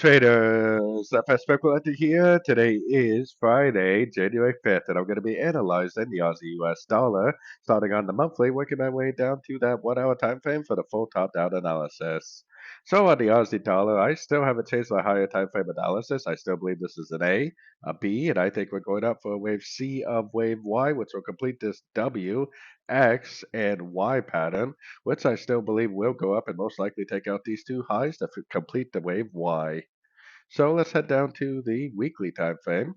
Traders, FX Pip Collector here. Today is Friday, January 5th, and I'm going to be analyzing the Aussie US dollar, starting on the monthly, working my way down to that 1 hour time frame for the full top-down analysis. So on the Aussie dollar, I still haven't changed my higher time frame analysis. I still believe this is an a B, and I think we're going up for a wave C of wave Y, which will complete this W, X, and Y pattern, which I still believe will go up and most likely take out these two highs to complete the wave Y. So let's head down to the weekly time frame.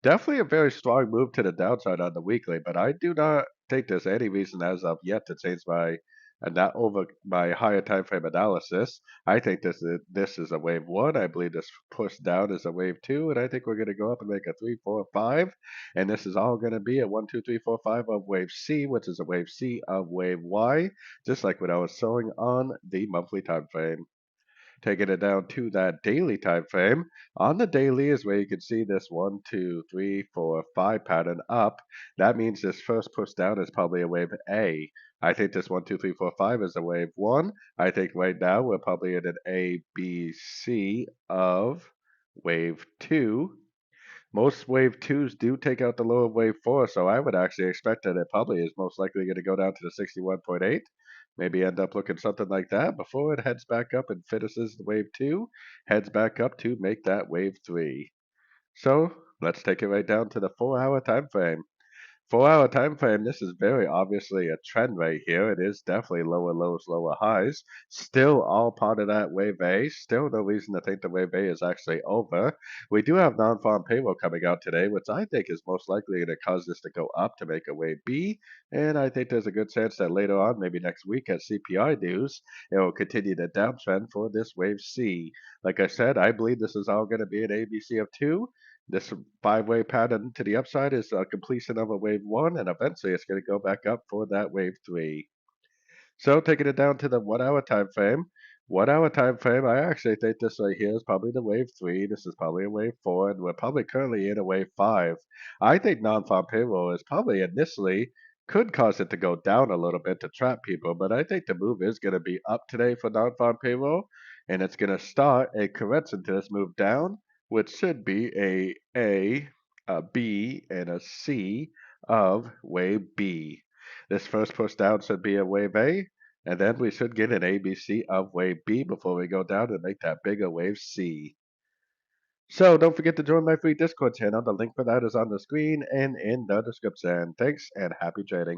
Definitely a very strong move to the downside on the weekly, but I do not think there's any reason as of yet to change my not over my higher time frame analysis. I think this is a wave one. I believe this push down is a wave two, and I think we're going to go up and make a 3, 4, 5, and this is all going to be a 1, 2, 3, 4, 5 of wave C, which is a wave C of wave Y, just like what I was showing on the monthly time frame. Taking it down to that daily time frame. On the daily is where you can see this 1, 2, 3, 4, 5 pattern up. That means this first push down is probably a wave A. I think this 1, 2, 3, 4, 5 is a wave one. I think right now we're probably in an A, B, C of wave two. Most wave twos do take out the low of wave four, so I would actually expect that it probably is most likely going to go down to the 61.8, maybe end up looking something like that before it heads back up and finishes the wave two, heads back up to make that wave three. So let's take it right down to the 4 hour time frame. 4 hour time frame, this is very obviously a trend right here. It is definitely lower lows, lower highs. Still all part of that wave A. Still no reason to think the wave A is actually over. We do have non-farm payroll coming out today, which I think is most likely going to cause this to go up to make a wave B. And I think there's a good chance that later on, maybe next week at CPI news, it will continue the downtrend for this wave C. Like I said, I believe this is all going to be an ABC of two. This five-way pattern to the upside is a completion of a wave one, and eventually it's going to go back up for that wave three. So taking it down to the 1 hour time frame. 1 hour time frame, I actually think this right here is probably the wave three. This is probably a wave four, and we're probably currently in a wave five. I think non-farm payroll is probably initially could cause it to go down a little bit to trap people, but I think the move is going to be up today for non-farm payroll, and it's going to start a correction to this move down, which should be a B, and a C of wave B. This first push down should be a wave A, and then we should get an ABC of wave B before we go down and make that bigger wave C. So don't forget to join my free Discord channel. The link for that is on the screen and in the description. Thanks and happy trading.